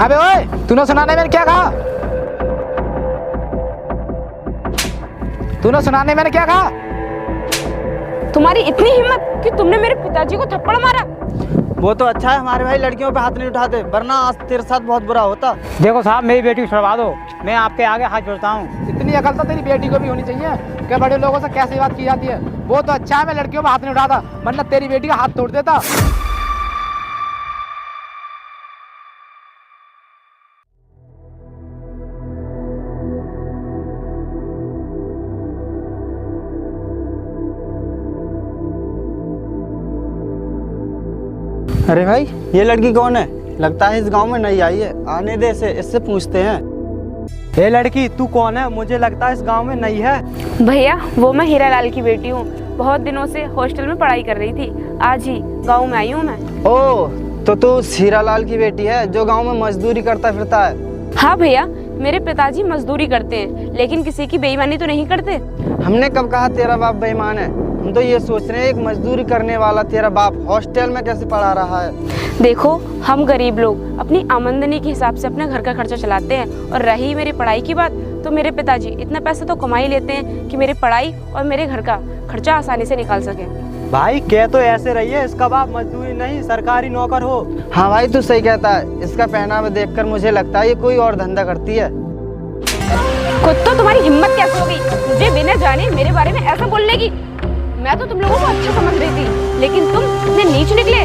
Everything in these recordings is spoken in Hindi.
अबे ओए, तूने सुना नहीं मैंने क्या कहा? तूने सुना नहीं मैंने क्या कहा? तुम्हारी इतनी हिम्मत कि तुमने मेरे पिताजी को थप्पड़ मारा। वो तो अच्छा है हमारे भाई लड़कियों पे हाथ नहीं उठाते, वरना आज तेरे साथ बहुत बुरा होता। देखो साहब, मेरी बेटी को छुड़वा दो, मैं आपके आगे हाथ जोड़ता हूँ। इतनी अकल तो तेरी बेटी को भी होनी चाहिए कि बड़े लोगों से कैसी बात की जाती है। वो तो अच्छा है मैं लड़कियों पे हाथ नहीं उठाता, वरना तेरी बेटी का हाथ तोड़ देता। अरे भाई, ये लड़की कौन है? लगता है इस गांव में नई आई है। आने दे इसे, इससे पूछते हैं। ए लड़की, तू कौन है? मुझे लगता है इस गांव में नई है। भैया, वो मैं हीरालाल की बेटी हूँ। बहुत दिनों से हॉस्टल में पढ़ाई कर रही थी, आज ही गांव में आई हूँ मैं। ओह, तो तू हीरालाल की बेटी है जो गांव में मजदूरी करता फिरता है? हाँ भैया, मेरे पिताजी मजदूरी करते हैं, लेकिन किसी की बेईमानी तो नहीं करते। हमने कब कहा तेरा बाप बेईमान है? हम तो ये सोच रहे हैं, एक मजदूरी करने वाला तेरा बाप हॉस्टल में कैसे पढ़ा रहा है। देखो, हम गरीब लोग अपनी आमदनी के हिसाब से अपने घर का खर्चा चलाते हैं, और रही मेरी पढ़ाई की बात, तो मेरे पिताजी इतना पैसा तो कमा ही लेते हैं कि मेरी पढ़ाई और मेरे घर का खर्चा आसानी से निकाल सके। भाई कह तो ऐसे रही है, इसका बाप मजदूरी नहीं सरकारी नौकर हो। हाँ भाई, तू सही कहता है। इसका पहनावा देखकर मुझे लगता है ये कोई और धंधा करती है। खुद तो तुम्हारी हिम्मत कैसे होगी मुझे बिना जाने मेरे बारे में ऐसा बोलने की? मैं तो तुम लोगों को अच्छा समझ रही थी, लेकिन तुम इतने नीच निकले।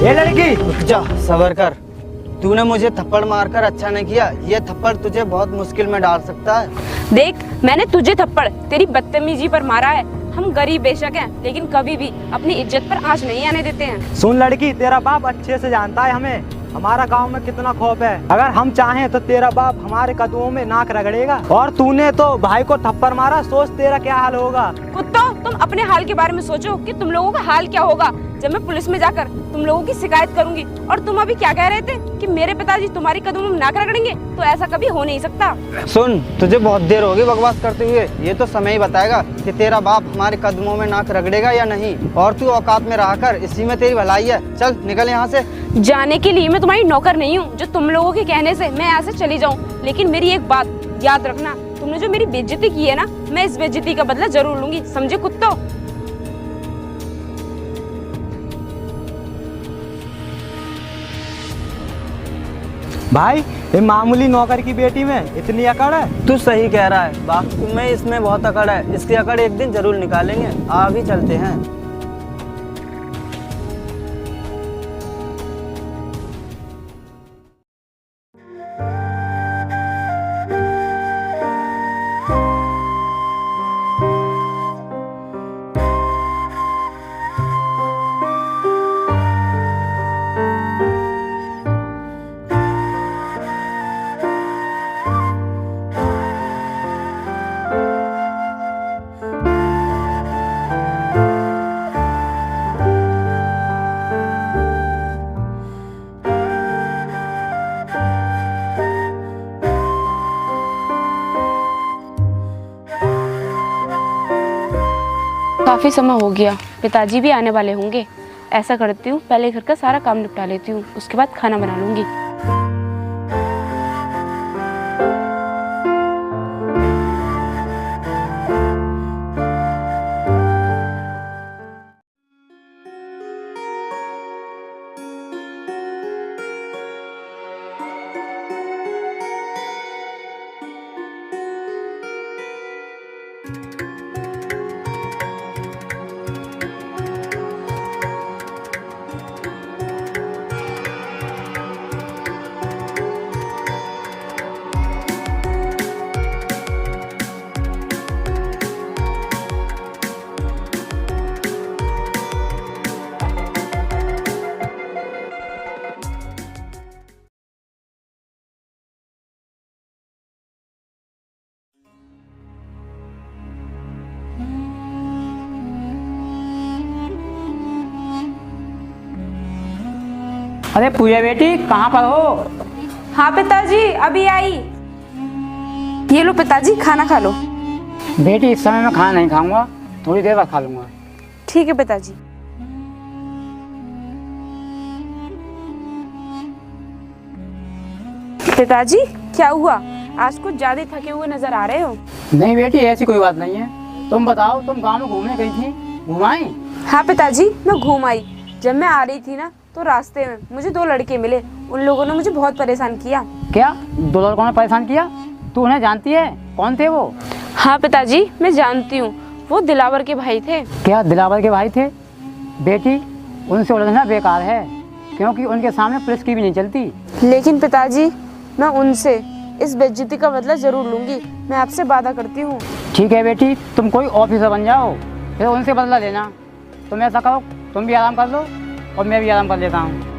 ये लड़की, रुक जा, सबर कर। तूने मुझे थप्पड़ मारकर अच्छा नहीं किया। ये थप्पड़ तुझे बहुत मुश्किल में डाल सकता है। देख, मैंने तुझे थप्पड़ तेरी बदतमीजी पर मारा है। हम गरीब बेशक हैं, लेकिन कभी भी अपनी इज्जत पर आंच नहीं आने देते हैं। सुन लड़की, तेरा बाप अच्छे से जानता है हमें, हमारा गांव में कितना खौफ है। अगर हम चाहें तो तेरा बाप हमारे कदमों में नाक रगड़ेगा। और तूने तो भाई को थप्पड़ मारा, सोच तेरा क्या हाल होगा। कुत्तो, तुम अपने हाल के बारे में सोचो कि तुम लोगों का हाल क्या होगा जब मैं पुलिस में जाकर तुम लोगों की शिकायत करूंगी। और तुम अभी क्या कह रहे थे कि मेरे पिताजी तुम्हारी कदमों में नाक रगड़ेंगे? तो ऐसा कभी हो नहीं सकता। सुन, तुझे बहुत देर होगी बकवास करते हुए। ये तो समय ही बताएगा कि तेरा बाप हमारे कदमों में नाक रगड़ेगा या नहीं। और तू औकात में रहा कर, इसी में तेरी भलाई है। चल निकल यहाँ से। जाने के लिए मैं तुम्हारी नौकर नहीं हूँ जो तुम लोगों के कहने से मैं यहाँ से चली जाऊँ। लेकिन मेरी एक बात याद रखना, तुमने जो मेरी बेइज्जती की है ना, मैं इस बेइज्जती का बदला जरूर लूंगी, समझे कुत्तो? भाई, ये मामूली नौकर की बेटी में इतनी अकड़ है? तू सही कह रहा है, वाकई में इसमें बहुत अकड़ है। इसकी अकड़ एक दिन जरूर निकालेंगे। आ भी चलते हैं। काफी समय हो गया, पिताजी भी आने वाले होंगे। ऐसा करती हूँ, पहले घर का सारा काम निपटा लेती हूँ, उसके बाद खाना बना लूंगी। अरे पूजा बेटी, कहाँ पर हो? हाँ पिताजी, अभी आई। ये लो पिताजी, खाना खा लो। बेटी, इस समय मैं खाना नहीं खाऊंगा, थोड़ी देर बाद खा लूंगा। ठीक है पिताजी। पिताजी क्या हुआ, आज कुछ ज्यादा थके हुए नजर आ रहे हो। नहीं बेटी, ऐसी कोई बात नहीं है। तुम बताओ, तुम गाँव में घूमने गई थी, घुमाई? हाँ पिताजी, मैं घूम आई। जब मैं आ रही थी ना तो रास्ते में मुझे 2 लड़के मिले। उन लोगों ने मुझे बहुत परेशान किया। क्या 2 लड़कों ने परेशान किया? तू उन्हें जानती है? कौन थे वो? हाँ पिताजी, मैं जानती हूँ, वो दिलावर के भाई थे। क्या दिलावर के भाई थे? बेटी, उनसे उलझना बेकार है, क्योंकि उनके सामने पुलिस की भी नहीं चलती। लेकिन पिताजी, मैं उनसे इस बेइज्जती का बदला जरूर लूंगी। मैं आपसे वादा करती हूँ। ठीक है बेटी, तुम कोई ऑफिसर बन जाओ, फिर उनसे बदला लेना। तुम ऐसा करो, तुम भी आराम कर लो और मैं भी आराम कर लेता हूँ।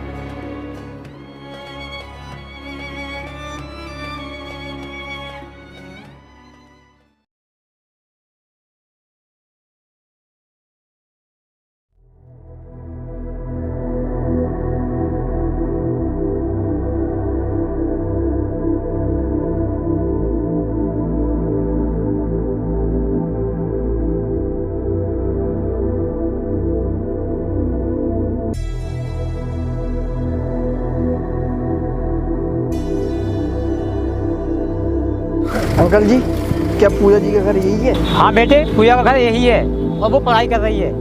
अंकल जी, क्या पूजा जी का घर यही है? हाँ बेटे, पूजा का घर यही है और वो पढ़ाई कर रही है।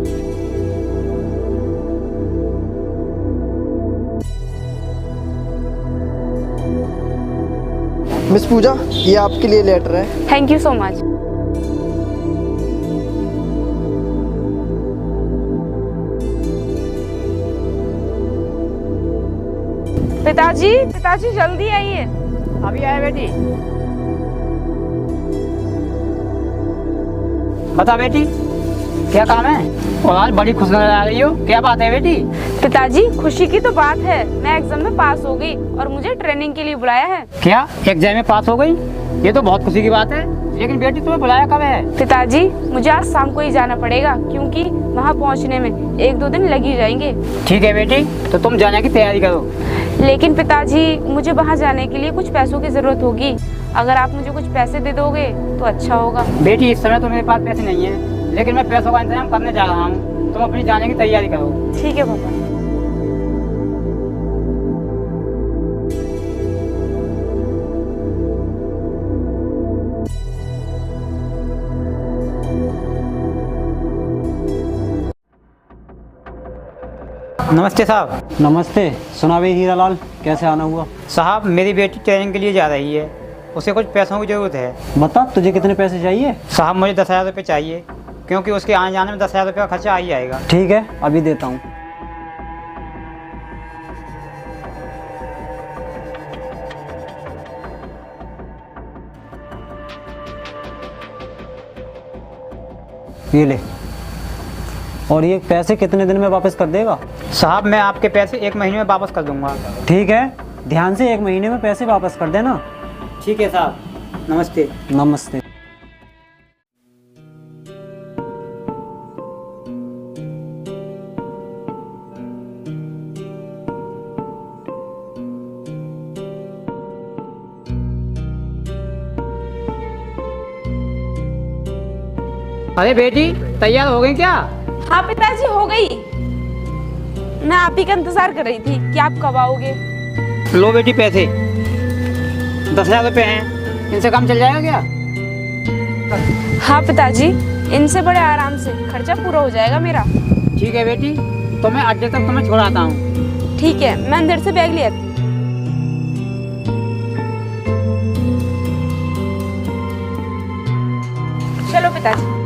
मिस पूजा, ये आपके लिए लेटर है। Thank you so much. पिताजी, पिताजी जल्दी आइए। अभी आए बेटी। बता बेटी, क्या काम है? और आज बड़ी खुश नजर आ रही हो, क्या बात है बेटी? पिताजी, खुशी की तो बात है, मैं एग्जाम में पास हो गई और मुझे ट्रेनिंग के लिए बुलाया है। क्या एग्जाम में पास हो गई? ये तो बहुत खुशी की बात है, लेकिन बेटी तुम्हें बुलाया कब है? पिताजी, मुझे आज शाम को ही जाना पड़ेगा, क्योंकि वहाँ पहुँचने में 1-2 दिन लग ही जाएंगे। ठीक है बेटी, तो तुम जाने की तैयारी करो। लेकिन पिताजी, मुझे वहाँ जाने के लिए कुछ पैसों की जरूरत होगी। अगर आप मुझे कुछ पैसे दे दोगे तो अच्छा होगा। बेटी, इस समय तो मेरे पास पैसे नहीं है, लेकिन मैं पैसों का इंतजाम करने जा रहा हूँ। तुम अपनी जाने की तैयारी करो। ठीक है पापा। नमस्ते साहब। नमस्ते। सुना भाई हीरालाल, कैसे आना हुआ? साहब, मेरी बेटी ट्रेनिंग के लिए जा रही है, उसे कुछ पैसों की ज़रूरत है। बता, तुझे कितने पैसे चाहिए? साहब, मुझे 10,000 रुपये चाहिए, क्योंकि उसके आने जाने में 10,000 रुपये का खर्चा आ ही जाएगा। ठीक है, अभी देता हूँ। ये ले। और ये पैसे कितने दिन में वापस कर देगा? साहब, मैं आपके पैसे 1 महीने में वापस कर दूंगा। ठीक है, ध्यान से 1 महीने में पैसे वापस कर देना। ठीक है साहब, नमस्ते। नमस्ते। अरे बेटी, तैयार हो गई क्या? हाँ पिताजी, हो गई। मैं आप ही का इंतजार कर रही थी कि आप कब आओगे। लो बेटी पैसे, 10,000 रुपये हैं, इनसे काम चल जाएगा क्या? हाँ पिताजी, इनसे बड़े आराम से खर्चा पूरा हो जाएगा मेरा। ठीक है बेटी, तो मैं अड्डे तक तुम्हें छोड़ आता हूँ। ठीक है, मैं अंदर से बैग लिया। चलो पिताजी।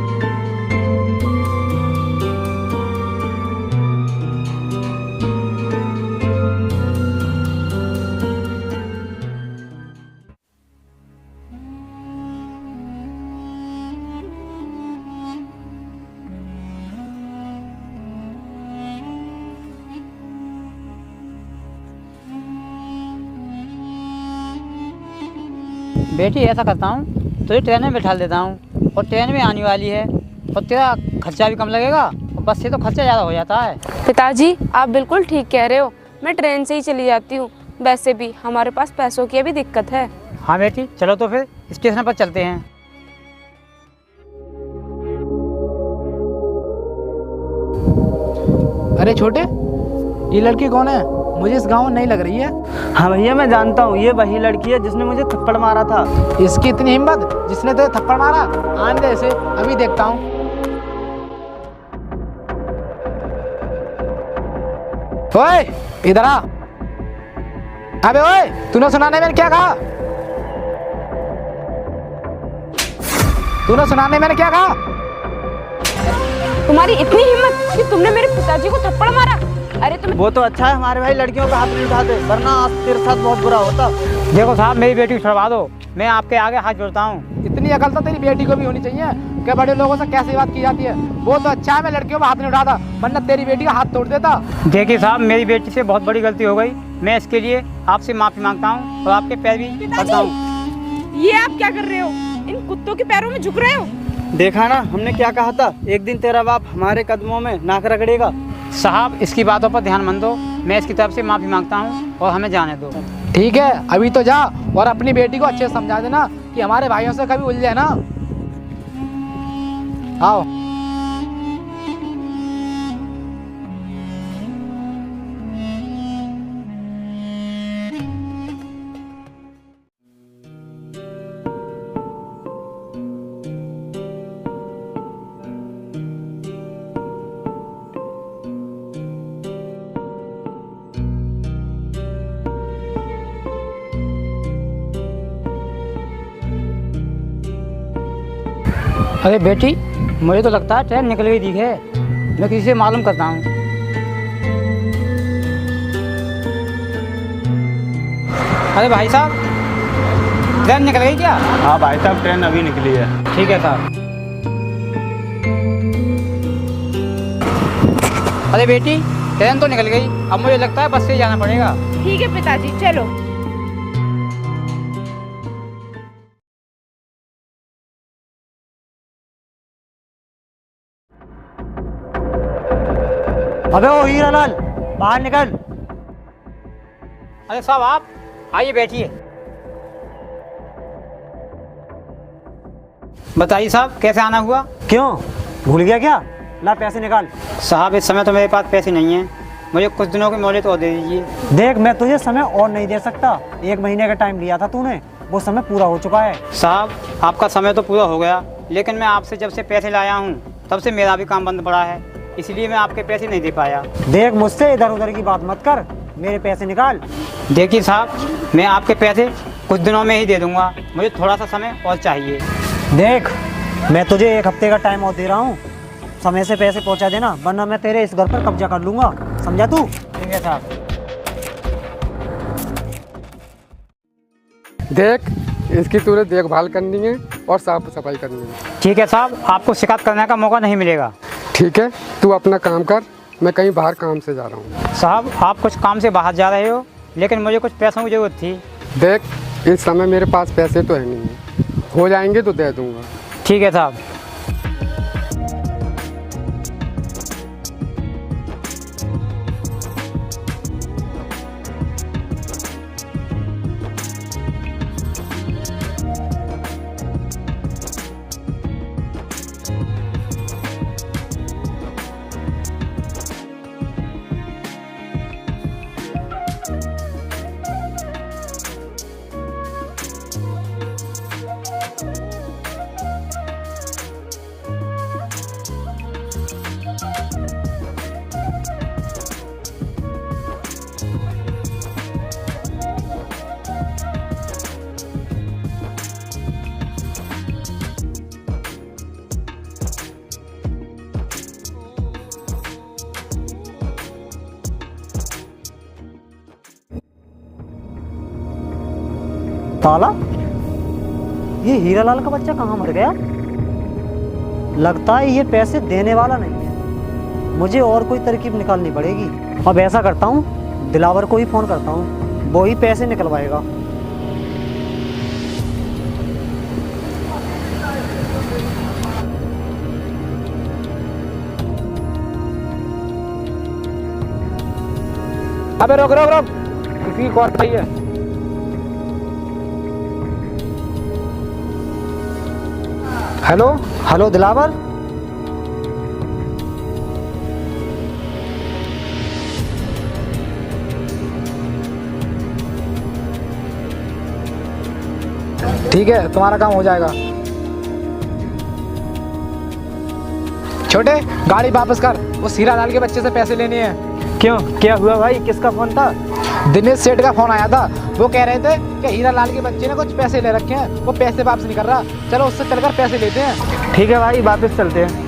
बेटी, ऐसा करता हूँ, तुझे ट्रेन में बैठा देता हूँ, और ट्रेन में आने वाली है, और तेरा खर्चा भी कम लगेगा, और बस से तो खर्चा ज़्यादा हो जाता है। पिताजी, आप बिल्कुल ठीक कह रहे हो, मैं ट्रेन से ही चली जाती हूँ। वैसे भी हमारे पास पैसों की अभी दिक्कत है। हाँ बेटी, चलो तो फिर स्टेशन पर चलते हैं। अरे छोटे, ये लड़की कौन है? मुझे इस गाँव में नहीं लग रही है। हाँ भैया मैं जानता हूँ, ये वही लड़की है जिसने मुझे थप्पड़ मारा था। इसकी इतनी हिम्मत, जिसने तुझे थप्पड़ मारा। आने दे इसे, अभी देखता हूँ। ओए इधर आ। अबे ओए, तूने सुना नहीं मैंने क्या कहा? तूने सुना नहीं मैंने क्या कहा? तुम्हारी इतनी हिम्मत कि तुमने मेरे पिताजी को थप्पड़ मारा? अरे तुम वो तो अच्छा है हमारे भाई लड़कियों का हाथ नहीं उठाते, वरना आज तेरे साथ बहुत बुरा होता। देखो साहब, मेरी बेटी को छुड़वा दो, मैं आपके आगे हाथ जोड़ता हूँ। इतनी अकल तो तेरी बेटी को भी होनी चाहिए कि बड़े लोगों से कैसे बात की जाती है। वो तो अच्छा है मैं लड़कियों का हाथ नहीं उठाता, वरना तेरी बेटी का हाथ तोड़ देता। देखिए साहब, मेरी बेटी से बहुत बड़ी गलती हो गई, मैं इसके लिए आपसे माफ़ी मांगता हूँ और आपके पैर भी पड़ता हूँ। ये आप क्या कर रहे हो? इन कुत्तों के पैरों में झुक रहे हो? देखा ना हमने क्या कहा था, एक दिन तेरा बाप हमारे कदमों में नाक रगड़ेगा। साहब इसकी बातों पर ध्यान मत दो, मैं इसकी तरफ से माफ़ी मांगता हूँ और हमें जाने दो। ठीक है, अभी तो जा और अपनी बेटी को अच्छे से समझा देना कि हमारे भाइयों से कभी उलझे ना। आओ। अरे बेटी, मुझे तो लगता है ट्रेन निकल गई दिखे, मैं किसी से मालूम करता हूँ। अरे भाई साहब, ट्रेन निकल गई क्या? हाँ भाई साहब, ट्रेन अभी निकली है। ठीक है साहब। अरे बेटी, ट्रेन तो निकल गई, अब मुझे लगता है बस से ही जाना पड़ेगा। ठीक है पिताजी, चलो। अबे ओ हीरालाल, बाहर निकल। अरे साहब आप आइए बैठिए। बताइए साहब, कैसे आना हुआ? क्यों, भूल गया क्या? ला पैसे निकाल। साहब इस समय तो मेरे पास पैसे नहीं हैं, मुझे कुछ दिनों की मोहलत और दे दीजिए। देख, मैं तुझे समय और नहीं दे सकता, 1 महीने का टाइम लिया था तूने, वो समय पूरा हो चुका है। साहब आपका समय तो पूरा हो गया, लेकिन मैं आपसे जब से पैसे लाया हूँ तब से मेरा भी काम बंद पड़ा है, इसलिए मैं आपके पैसे नहीं दे पाया। देख, मुझसे इधर उधर की बात मत कर, मेरे पैसे निकाल। देखिए साहब, मैं आपके पैसे कुछ दिनों में ही दे दूंगा, मुझे थोड़ा सा समय और चाहिए। देख, मैं तुझे 1 हफ्ते का टाइम और दे रहा हूँ, समय से पैसे पहुँचा देना, वरना मैं तेरे इस घर पर कब्जा कर लूँगा, समझा तू? ठीक है साहब। देख, इसकी तुझे देखभाल करनी है और साफ सफाई करनी है। ठीक है साहब, आपको शिकायत करने का मौका नहीं मिलेगा। ठीक है, तू अपना काम कर, मैं कहीं बाहर काम से जा रहा हूँ। साहब आप कुछ काम से बाहर जा रहे हो, लेकिन मुझे कुछ पैसों की ज़रूरत थी। देख, इस समय मेरे पास पैसे तो है नहीं, हो जाएंगे तो दे दूँगा। ठीक है साहब। ताला, ये हीरालाल का बच्चा कहाँ मर गया? लगता है ये पैसे देने वाला नहीं है, मुझे और कोई तरकीब निकालनी पड़ेगी। अब ऐसा करता हूँ, दिलावर को ही फ़ोन करता हूँ, वो ही पैसे निकलवाएगा। अबे रोक रोक रोक, किसी की कॉल आई है। हेलो, हेलो दिलावर, ठीक है, तुम्हारा काम हो जाएगा। छोटे, गाड़ी वापस कर, वो हीरा लाल के बच्चे से पैसे लेने हैं। क्यों, क्या हुआ भाई? किसका फोन था? दिनेश सेठ का फोन आया था। वो कह रहे थे कि हीरा लाल के बच्चे ने कुछ पैसे ले रखे हैं, वो पैसे वापस नहीं कर रहा। चलो उससे चलकर पैसे लेते हैं। ठीक है भाई, वापस चलते हैं।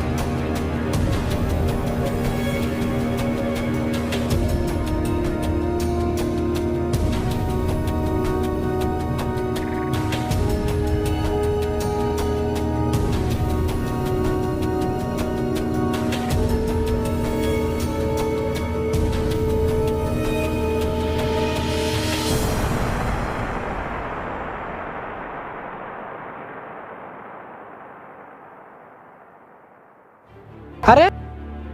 अरे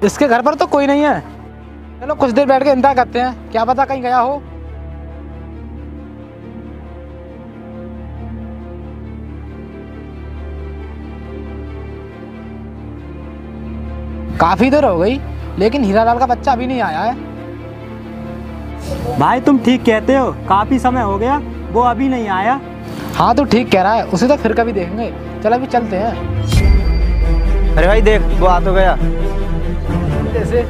इसके घर पर तो कोई नहीं है। चलो कुछ देर बैठ के इंतजार करते हैं, क्या पता कहीं गया हो। काफी देर हो गई लेकिन हीरालाल का बच्चा अभी नहीं आया है। भाई तुम ठीक कहते हो, काफी समय हो गया, वो अभी नहीं आया। हाँ तो ठीक कह रहा है, उसे तो फिर कभी देखेंगे। चलो अभी चलते हैं। अरे भाई देख, वो आ तो गया। जैसे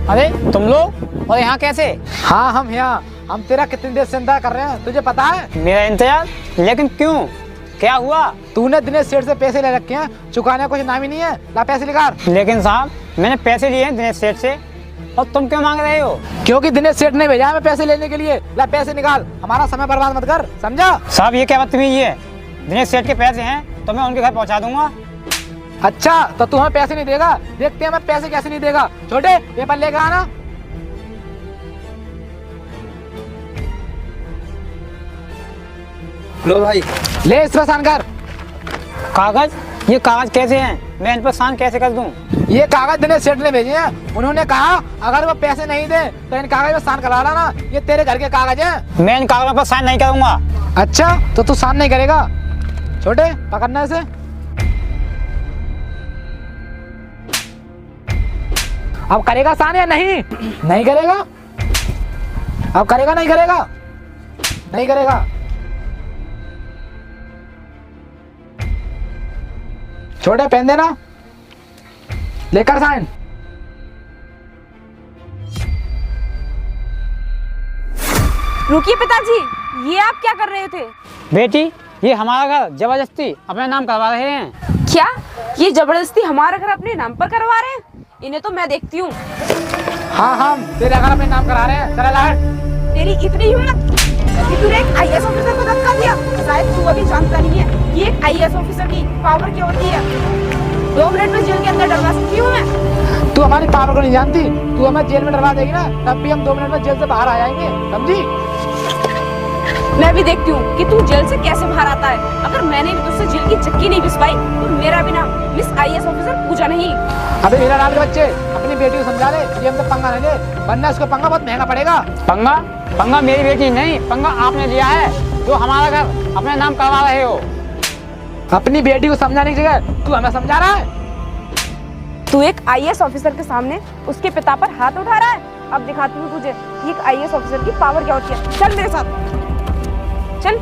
अरे तुम लोग, और यहाँ कैसे? हाँ हम यहाँ, हम तेरा कितनी देर से इंतजार कर रहे हैं, तुझे पता है? मेरा इंतजार? लेकिन क्यों, क्या हुआ? तूने दिनेश सेठ से पैसे ले रखे हैं, चुकाने का कुछ नाम ही नहीं है। ला पैसे निकाल। लेकिन साहब मैंने पैसे लिए हैं दिनेश सेठ से, और तुम क्यों मांग रहे हो? क्योंकि दिनेश सेठ ने भेजा है मैं पैसे लेने के लिए। ला पैसे निकाल, हमारा समय बर्बाद मत कर, समझा? साहब ये क्या बदतमीजी है? दिनेश सेठ के पैसे हैं तो मैं उनके घर पहुंचा दूंगा। अच्छा तो तू हमें पैसे नहीं देगा? देखते हैं मैं पैसे कैसे नहीं देगा। छोटे, पेपर लेकर आना। लो भाई। ले इस पर साइन कर। कागज? ये कागज कैसे हैं? मैं इन पर साइन कैसे कर दूं? ये कागज दिनेश सेठ ने भेजे हैं। उन्होंने कहा अगर वो पैसे नहीं दे तो इन कागज में साइन करा लाना। ये तेरे घर के कागज हैं। मैं इन कागजों पर साइन नहीं करूंगा। अच्छा तो तू साइन नहीं करेगा? छोटे, पकड़ना इसे। अब करेगा साइन या नहीं? नहीं करेगा? अब करेगा नहीं करेगा? नहीं करेगा। छोटे, पहन देना। लेकर साइन। रुकिए पिताजी, ये आप क्या कर रहे थे? बेटी, ये हमारा घर जबरदस्ती अपने नाम करवा रहे हैं। क्या ये जबरदस्ती हमारा घर अपने नाम पर करवा रहे हैं? इन्हें तो मैं देखती हूँ। हाँ हम तेरे घर अपने नाम करा रहे हैं। चला ला। तेरी इतनी हिम्मत कि तूने एक आईएएस ऑफिसर को धक्का दिया? शायद तू अभी जानता नहीं है कि एक आईएएस ऑफिसर की पावर क्या होती है। 2 मिनट में जेल के अंदर डलवा सकती हूँ मैं। तू हमारी पावर को नहीं जानती। तू हमें जेल में डलवा देगी ना, तब भी हम 2 मिनट में जेल से बाहर आ जाएंगे, समझी? मैं भी देखती हूँ कि तू जेल से कैसे बाहर आता है। अगर मैंने भी तुझसे जेल की चक्की नहीं पिसवाई तो मेरा भी नाम मिस आईएएस ऑफिसर पूजा नहीं। अबे हीरा लाल के बच्चे, अपनी बेटी को समझा ले, ये हमसे पंगा नहीं ले, वरना इसको पंगा बहुत महंगा पड़ेगा। पंगा? पंगा मेरी बेटी नहीं, पंगा आपने लिया है जो हमारा घर अपने नाम करवा रहे हो। अपनी बेटी को समझाने की जगह तू हमें समझा रहा है। तू एक आईएएस ऑफिसर के सामने उसके पिता पर हाथ उठा रहा है। अब दिखाती हूँ तुझे एक आईएएस ऑफिसर की पावर क्या होती है। चल मेरे साथ, चल।